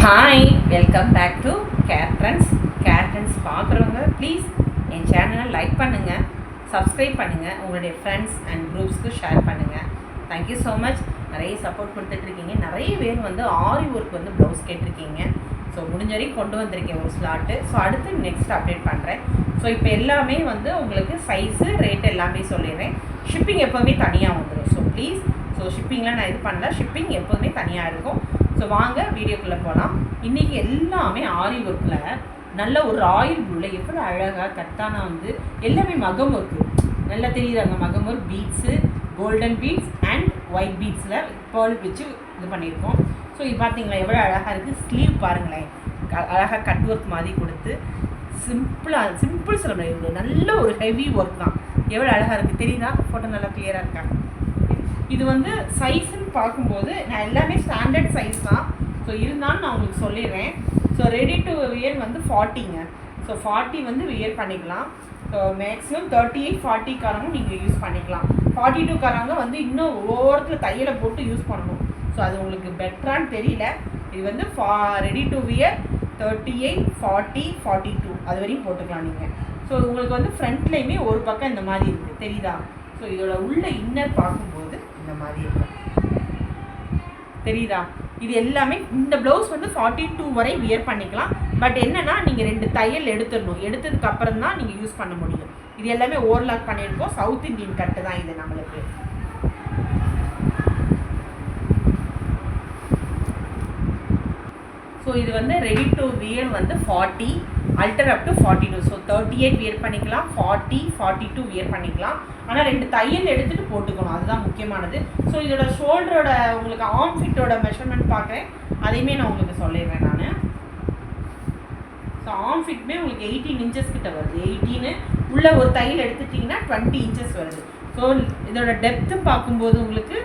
Hi, welcome back to கேட்ரன்ஸ். கேட்ரன்ஸ் பார்க்குறவங்க ப்ளீஸ் என் சேனலை லைக் பண்ணுங்கள், சப்ஸ்கிரைப் பண்ணுங்கள், உங்களுடைய ஃப்ரெண்ட்ஸ் அண்ட் குரூப்ஸ்க்கு ஷேர் பண்ணுங்கள். Thank you so much. நிறைய சப்போர்ட் கொடுத்துட்ருக்கீங்க. நிறைய பேர் வந்து ஆரி ஒர்க் வந்து ப்ளவுஸ் கேட்டிருக்கீங்க. ஸோ முடிஞ்ச வரைக்கும் கொண்டு வந்திருக்கேன் ஒரு ஸ்லாட்டு. ஸோ அடுத்து நெக்ஸ்ட் அப்டேட் பண்ணுறேன். ஸோ இப்போ எல்லாமே வந்து உங்களுக்கு சைஸு ரேட் எல்லாமே சொல்லிடுறேன். ஷிப்பிங் எப்போவுமே தனியாக வந்துடும். ஸோ ப்ளீஸ், ஸோ ஷிப்பிங்லாம் நான் இது பண்ணல, ஷிப்பிங் எப்போதுமே தனியாக இருக்கும். ஸோ வாங்க வீடியோக்குள்ளே போகலாம். இன்றைக்கி எல்லாமே ஆரி ஒர்க்கில் நல்ல ஒரு ராயல் ப்ளூவில் எவ்வளோ அழகாக கட்டானா வந்து எல்லாமே மகம் ஒர்க்கு நல்லா தெரியுதாங்க. Maggam work beads, golden beads and white பீட்ஸில் பேர்ல் வச்சு இது பண்ணியிருக்கோம். ஸோ இது பார்த்தீங்களா எவ்வளோ அழகாக இருக்குது. ஸ்லீவ் பாருங்களேன், அழகாக கட் ஒர்க் மாதிரி கொடுத்து சிம்பிள் சொல்ல முடியாது, நல்ல ஒரு ஹெவி ஒர்க் தான். எவ்வளோ அழகாக இருக்குது தெரியுதா? ஃபோட்டோ நல்லா கிளியராக இருக்கா? இது வந்து சைஸுன்னு பார்க்கும்போது நான் எல்லாமே ஸ்டாண்டர்ட் சைஸ் தான். ஸோ இருந்தாலும் நான் உங்களுக்கு சொல்லிடுறேன். ஸோ ரெடி டு வியர் வந்து 40ங்க. ஸோ 40 வந்து வியர் பண்ணிக்கலாம். ஸோ மேக்ஸிமம் 38 40காரங்க நீங்கள் யூஸ் பண்ணிக்கலாம். 42காரங்க வந்து இன்னும் ஓரத்தில் தையலை போட்டு யூஸ் பண்ணணும். ஸோ அது உங்களுக்கு பெட்டரான்னு தெரியல. இது வந்து ரெடி டு வியர் 38 40 42 அது வரையும் போட்டுக்கலாம் நீங்கள். ஸோ உங்களுக்கு வந்து ஃப்ரண்ட்லேயுமே ஒரு பக்கம் இந்த மாதிரி இருக்குது தெரியுதா? ஸோ இதோட உள்ள இன்னர் பார்க்கும்போது இந்த மாதிரி இருக்கும் தெரியுதா? இது எல்லாமே இந்த ப்ளவுஸ் வந்து 42 வரை வியர் பண்ணிக்கலாம். பட் என்னன்னா நீங்கள் 2 தையல் எடுத்துடணும். எடுத்ததுக்கு அப்புறம் தான் நீங்கள் யூஸ் பண்ண முடியும். இது எல்லாமே ஓவர்லாக் பண்ணியிருக்கோம். சவுத் இந்தியன் கட்டு தான் இது நம்மளுக்கு. ஸோ இது வந்து ரெடி டு வியர் வந்து 40 alter up to 42. So 38 wear பண்ணிக்கலாம், 40 42 வியர் பண்ணிக்கலாம். ஆனால் 2 தையல் எடுத்துகிட்டு போட்டுக்கணும், அதுதான் முக்கியமானது. ஸோ இதோட ஷோல்டரோட உங்களுக்கு ஆர்ம் ஃபிட்டோட மெஷர்மெண்ட் பார்க்குறேன், அதையுமே நான் உங்களுக்கு சொல்லிடுறேன் நான். ஸோ ஆர்ம் ஃபிட்மே உங்களுக்கு 18 இன்ச்சஸ் கிட்ட வருது. 18 உள்ள ஒரு தையல் எடுத்துட்டிங்கன்னா 20 இன்ச்சஸ் வருது. ஸோ இதோட டெப்த்து பார்க்கும்போது உங்களுக்கு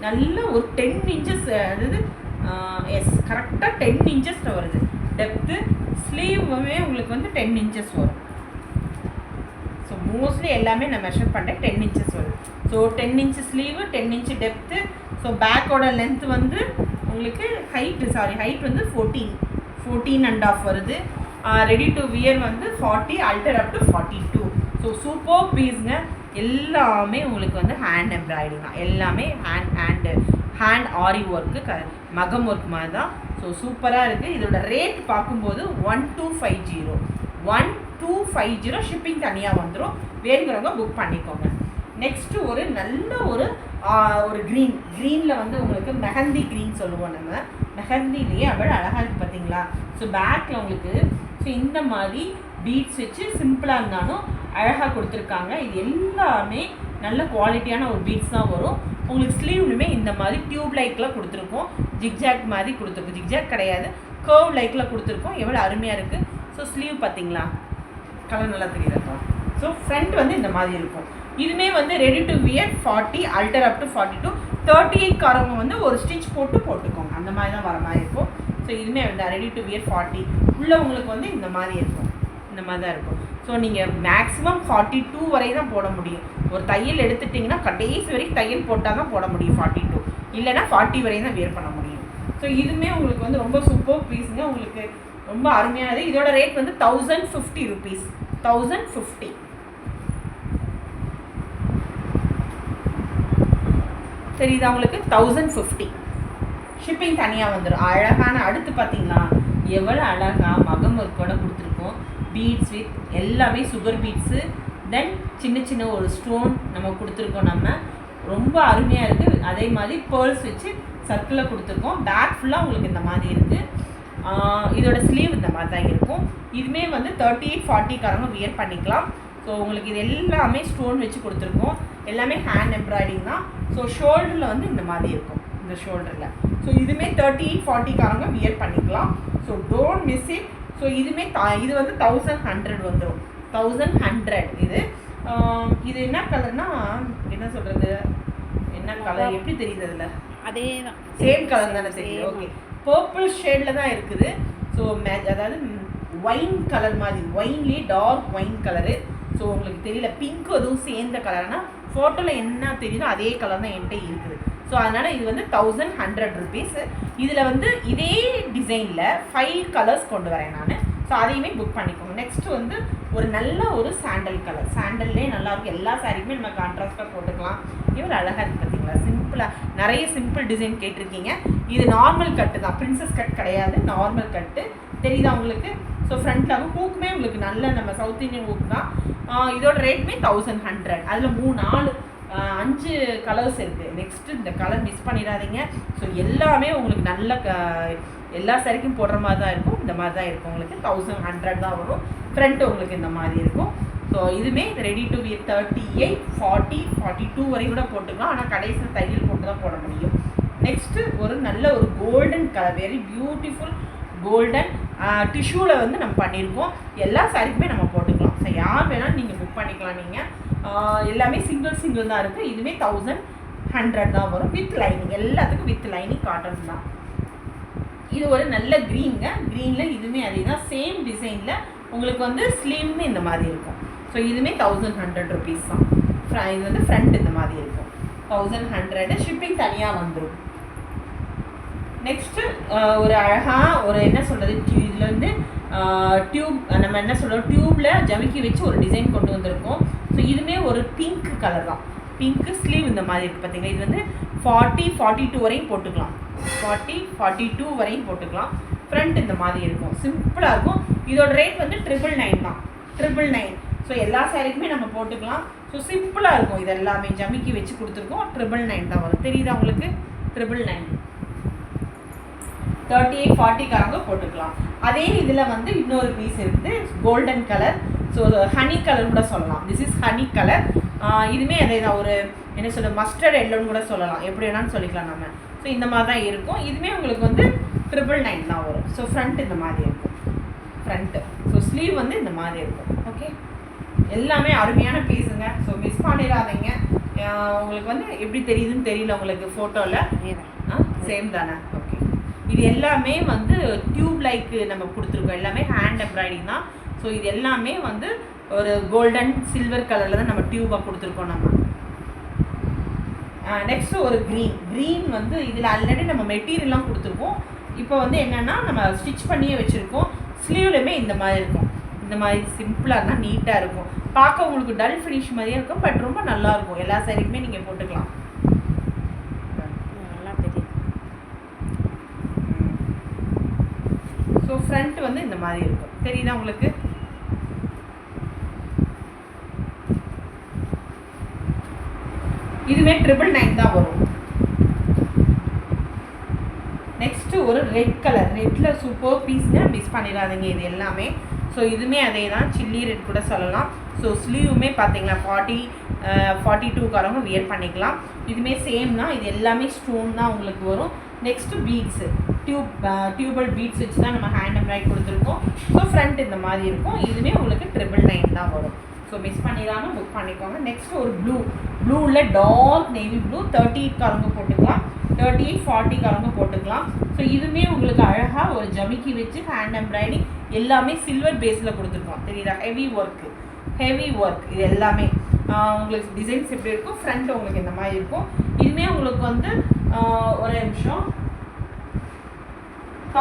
நல்ல ஒரு 10 இன்ச்சஸ், அதாவது கரெக்டாக 10 இன்ச்சஸில் வருது டெப்த்து. ஸ்லீவுமே உங்களுக்கு வந்து 10 இன்ச்சஸ் வரும். ஸோ மோஸ்ட்லி எல்லாமே நான் மெஷர் பண்ணுறேன், 10 இன்ச்சஸ் வருது. So 10 inch sleeve, 10 inch depth. So பேக்கோட லென்த் வந்து உங்களுக்கு ஹைட் வந்து 14.5 வருது. ரெடி டு வியர் வந்து 40 alter up to 42. So super பீஸுங்க. எல்லாமே உங்களுக்கு வந்து ஹேண்ட் எம்ப்ராய்டிங் தான், எல்லாமே hand aari work maggam work மாதிரி தான். ஸோ சூப்பராக இருக்குது. இதோட ரேட் பார்க்கும்போது 1250 ஷிப்பிங் தனியாக வந்துடும். வேணுங்கிறவங்க புக் பண்ணிக்கோங்க. நெக்ஸ்ட்டு ஒரு நல்ல ஒரு க்ரீனில் வந்து உங்களுக்கு மெஹந்தி க்ரீன் சொல்லுவோம் நம்ம. மெஹந்திலேயே அவ்வளோ அழகாக இருக்குது பார்த்தீங்களா? ஸோ பேக்கில் உங்களுக்கு ஸோ இந்த மாதிரி பீட்ஸ் வச்சு சிம்பிளாக இருந்தாலும் அழகாக கொடுத்துருக்காங்க. இது எல்லாமே நல்ல குவாலிட்டியான ஒரு பீட்ஸ் தான் வரும். உங்களுக்கு ஸ்லீவ்லுமே இந்த மாதிரி டியூப் லைக்கில் கொடுத்துருக்கோம், ஜிக்ஜாக் மாதிரி கொடுத்துருக்கோம். ஜிக்ஜாக் கிடையாது, கர்வ் லைக்கில் கொடுத்துருக்கோம். எவ்வளோ அருமையாக இருக்குது. ஸோ ஸ்லீவ் பார்த்தீங்களா, கலர் நல்லா தெரியுதா? ஸோ ஃப்ரண்ட் வந்து இந்த மாதிரி இருக்கும். இதுவுமே வந்து ready to wear 40 alter up to 42. 38காரவங்க வந்து ஒரு ஸ்டிச் போட்டுக்கோங்க, அந்த மாதிரி தான் வர மாதிரி இருக்கும். ஸோ இதுவுமே வந்து ரெடி டு வியர் 40 உள்ள உங்களுக்கு வந்து இந்த மாதிரி இருக்கும், இந்த மாதிரி தான் இருக்கும். ஸோ நீங்கள் மேக்ஸிமம் 42 வரை தான் போட முடியும். ஒரு தையல் எடுத்துட்டிங்கன்னா கடைசி வரைக்கும் தையல் போட்டால் தான் போட முடியும் 42, இல்லைனா 40 வரையும் தான் வியர் பண்ண முடியும். ஸோ இதுவுமே உங்களுக்கு வந்து ரொம்ப சூப்பர் பீஸுங்க, உங்களுக்கு ரொம்ப அருமையானது. இதோட ரேட் வந்து 1050 rupees. 1050 தெரியுதா உங்களுக்கு? 1050 ஷிப்பிங் தனியாக வந்துடும். அழகான அடுத்து பார்த்தீங்களா எவ்வளோ அழகாக மகம் ஒர்க்கோட கொடுத்துருக்கோம். பீட்ஸ் வித் எல்லாமே சுகர் பீட்ஸு, தென் சின்ன ஒரு ஸ்டோன் நம்ம கொடுத்துருக்கோம். நம்ம ரொம்ப அருமையாக இருக்குது. அதே மாதிரி பேர்ல்ஸ் வச்சு சர்க்கிளில் கொடுத்துருக்கோம். பேக் ஃபுல்லாக உங்களுக்கு இந்த மாதிரி இருக்குது. இதோட ஸ்லீவ் இந்த மாதிரி தான் இருக்கும். இதுவுமே வந்து 38 40காரங்க வியர் பண்ணிக்கலாம். ஸோ உங்களுக்கு இது எல்லாமே ஸ்டோன் வச்சு கொடுத்துருக்கோம். எல்லாமே ஹேண்ட் எம்ப்ராய்டிங் தான். ஸோ ஷோல்டரில் வந்து இந்த மாதிரி இருக்கும், இந்த ஷோல்டரில். ஸோ இதுவுமே 38 40காரங்க வியர் பண்ணிக்கலாம். So don't miss it. So இதுவுமே இது வந்து 1100 வந்துடும். 1100 இது என்ன கலர்னா, என்ன சொல்கிறது, என்ன கலர் எப்படி தெரியுது? அதில் அதே தான், சேம் கலர் தானே தெரியுது. ஓகே, பர்பிள் ஷேடில் தான் இருக்குது. ஸோ அதாவது ஒயின் கலர் மாதிரி, ஒயின்லேயே டார்க் ஒயின் கலரு. ஸோ உங்களுக்கு தெரியல, பிங்க் அதுவும் சேர்ந்த கலர்னால் ஃபோட்டோவில் என்ன தெரியுதோ அதே கலர் தான் என்கிட்ட இருக்குது. ஸோ அதனால் இது வந்து 1100 rupees. இதில் வந்து இதே டிசைன் டிசைனில் 5 கலர்ஸ் கொண்டு வரேன் நான். ஸோ அதையுமே புக் பண்ணிக்கோங்க. நெக்ஸ்ட்டு வந்து ஒரு நல்ல ஒரு சாண்டல் கலர், சாண்டல்லே நல்லாயிருக்கும். எல்லா சாரிக்குமே நம்ம கான்ட்ராஸ்ட்டாக போட்டுக்கலாம். இவர் அழகாக இருக்குது பார்த்தீங்களா, சிம்பிளாக நிறைய சிம்பிள் டிசைன் கேட்டிருக்கீங்க. இது நார்மல் கட்டு தான், பிரின்சஸ் கட் கிடையாது, நார்மல் கட்டு தெரியுதா உங்களுக்கு. ஸோ ஃப்ரண்ட்டில் ஹூக்குமே உங்களுக்கு நல்ல நம்ம சவுத் இந்தியன் ஹூக் தான். இதோட ரேட்மே 1100. அதில் 5 கலர்ஸ் இருக்குது. நெக்ஸ்ட்டு இந்த கலர் மிஸ் பண்ணிடாதீங்க. ஸோ எல்லாமே உங்களுக்கு நல்ல எல்லா சாரிக்கும் போடுற மாதிரி தான் இருக்கும். இந்த மாதிரி தான் இருக்கும். உங்களுக்கு 1100 தான் வரும். ஃப்ரண்ட் உங்களுக்கு இந்த மாதிரி இருக்கும். ஸோ இதுவுமே ரெடி டு வியர் 38, 40, 42 வரை கூட போட்டுக்கலாம். ஆனால் கடைசியில் தையல் போட்டு தான் போட முடியும். நெக்ஸ்ட்டு ஒரு நல்ல ஒரு golden colour, very beautiful golden டிஷ்யூவில் வந்து நம்ம பண்ணியிருக்கோம். எல்லா சாரிக்குமே நம்ம போட்டுக்கலாம். ஸோ யார் வேணாலும் நீங்கள் புக் பண்ணிக்கலாம். நீங்கள் எல்லாமே சிங்கிள் தான் இருக்குது. இதுவுமே 1100 தான் வரும். வித் லைனிங், எல்லாத்துக்கும் வித் லைனிங் காட்டன் தான். இது ஒரு நல்ல க்ரீனுங்க. க்ரீனில் இதுவுமே அதே தான், சேம் டிசைனில் உங்களுக்கு வந்து ஸ்லீவுமே இந்த மாதிரி இருக்கும். ஸோ இதுவுமே 1100 ருபீஸ் தான். இது வந்து ஃப்ரண்ட் இந்த மாதிரி இருக்கும். 1100. ஷிப்பிங் தனியாக வந்துடும். நெக்ஸ்ட்டு ஒரு அழகாக ஒரு என்ன சொல்கிறது, இதில் வந்து டியூப், நம்ம என்ன சொல்கிறோம், டியூப்பில் ஜமிக்கி வச்சு ஒரு டிசைன் கொண்டு வந்திருக்கோம். ஸோ இதுவுமே ஒரு பிங்க் கலர் தான். பிங்க்கு ஸ்லீவ் இந்த மாதிரி இருக்குது பார்த்தீங்கன்னா. இது வந்து 40, 42 வரையும் போட்டுக்கலாம். 40, 42 வரையும் போட்டுக்கலாம். ஃப்ரண்ட் இந்த மாதிரி இருக்கும், சிம்பிளாக இருக்கும். இதோட ரேட் வந்து 999 தான், 999. ஸோ எல்லா சாரிக்குமே நம்ம போட்டுக்கலாம். ஸோ சிம்பிளாக இருக்கும். இது எல்லாமே ஜமிக்கி வச்சு கொடுத்துருக்கோம். 999 தான் வரும். தெரியுதா உங்களுக்கு, 999. 38, 40காரங்க போட்டுக்கலாம். அதே இதில் வந்து இன்னொரு பீஸ் இருக்குது, golden colour. So honey colour கூட சொல்லலாம். This is honey colour. இதுவுமே அதே தான், ஒரு என்ன சொல்ல, மஸ்டர்ட் எல்லோன்னு கூட சொல்லலாம், எப்படி வேணாலும் சொல்லிக்கலாம் நம்ம. ஸோ இந்த மாதிரி தான் இருக்கும். இதுவுமே உங்களுக்கு வந்து 999 தான் வரும். ஸோ ஃப்ரண்ட் இந்த மாதிரி இருக்கும், ஃப்ரண்ட்டு. ஸோ ஸ்லீவ் வந்து இந்த மாதிரி இருக்கும். ஓகே, எல்லாமே அருமையான பீஸுங்க. ஸோ மிஸ் பண்ணிடாதீங்க. உங்களுக்கு வந்து எப்படி தெரியுதுன்னு தெரியல உங்களுக்கு ஃபோட்டோவில். சேம் தானே? ஓகே, இது எல்லாமே வந்து டியூப் லைக் நம்ம கொடுத்துருக்கோம். எல்லாமே ஹேண்ட் எம்ப்ராய்டிங் தான். ஸோ இது எல்லாமே வந்து ஒரு கோல்டன் சில்வர் கலரில் தான் நம்ம டியூபாக கொடுத்துருக்கோம் நம்ம. நெக்ஸ்ட்டு ஒரு க்ரீன் வந்து இதில் ஆல்ரெடி நம்ம மெட்டீரியல்லாம் கொடுத்துருக்கோம். இப்போ வந்து என்னென்னா நம்ம ஸ்டிச் பண்ணியே வச்சுருக்கோம். ஸ்லீவ்லையுமே இந்த மாதிரி இருக்கும். இந்த மாதிரி சிம்பிளாக இருந்தால் நீட்டாக இருக்கும். பார்க்க உங்களுக்கு டல் ஃபினிஷ் மாதிரியே இருக்கும், பட் ரொம்ப நல்லாயிருக்கும். எல்லா சாரிக்குமே நீங்கள் போட்டுக்கலாம். நல்லா தெரியும். ஸோ ஃப்ரண்ட் வந்து இந்த மாதிரி இருக்கும். தெரியுதா உங்களுக்கு? இதுவே 999 தான் வரும். நெக்ஸ்ட்டு ஒரு ரெட் கலர், ரெட்டில் சூப்பர் பீஸ்ங்க, மிஸ் பண்ணிடாதீங்க இது எல்லாமே. ஸோ இதுவுமே அதே தான், சில்லி ரெட் கூட சொல்லலாம். ஸோ ஸ்லீவுமே பார்த்தீங்களா 40, 42காரங்க வியர் பண்ணிக்கலாம். இதுவுமே சேம் தான். இது எல்லாமே ஸ்டோன் தான் உங்களுக்கு வரும். நெக்ஸ்ட்டு பீட்ஸு, டியூபல் பீட்ஸ் வச்சு தான் நம்ம ஹேண்ட் எம்ப்ராய்ட் கொடுத்துருக்கோம். ஸோ ஃப்ரண்ட் இந்த மாதிரி இருக்கும். இதுவுமே உங்களுக்கு 999 தான் வரும். ஸோ மிஸ் பண்ணிடாமல் புக் பண்ணிக்கோங்க. நெக்ஸ்ட் ஒரு ப்ளூவில் டார்க் நேவி ப்ளூ, 38காரங்க போட்டுக்கலாம், 38, 40காரங்க போட்டுக்கலாம். ஸோ இதுவுமே உங்களுக்கு அழகாக ஒரு ஜமிக்கி வச்சு ஹேண்ட் எம்ப்ராய்டிஙங் எல்லாமே சில்வர் பேஸில் கொடுத்துருக்கோம். தெரியுதா? ஹெவி ஒர்க் இது எல்லாமே. உங்களுக்கு டிசைன்ஸ் எப்படி இருக்கும், ஃப்ரண்ட் உங்களுக்கு இந்த மாதிரி இருக்கும். இதுவுமே உங்களுக்கு வந்து ஒரு நிமிஷம்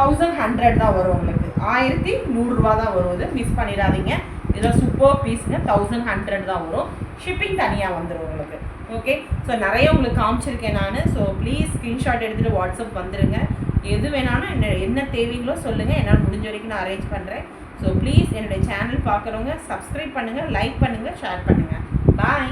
1100 தான் வரும். உங்களுக்கு 1100 ரூபா தான் வரும். இது மிஸ் பண்ணிடாதீங்க. இதெல்லாம் சூப்பர் பீஸுங்க, 1100 தான் வரும். ஷிப்பிங் தனியாக வந்துடும் உங்களுக்கு. ஓகே, ஸோ நிறைய உங்களுக்கு காமிச்சிருக்கேன் நான். ஸோ ப்ளீஸ் ஸ்க்ரீன்ஷாட் எடுத்துகிட்டு வாட்ஸ்அப் வந்துடுங்க. எது வேணாலும் என்ன தேவைங்களோ சொல்லுங்கள், என்னால் முடிஞ்ச வரைக்கும் நான் அரேஞ்ச் பண்ணுறேன். ஸோ ப்ளீஸ் என்னுடைய சேனல் பார்க்குறவங்க சப்ஸ்கிரைப் பண்ணுங்கள், லைக் பண்ணுங்கள், ஷேர் பண்ணுங்கள். பாய்.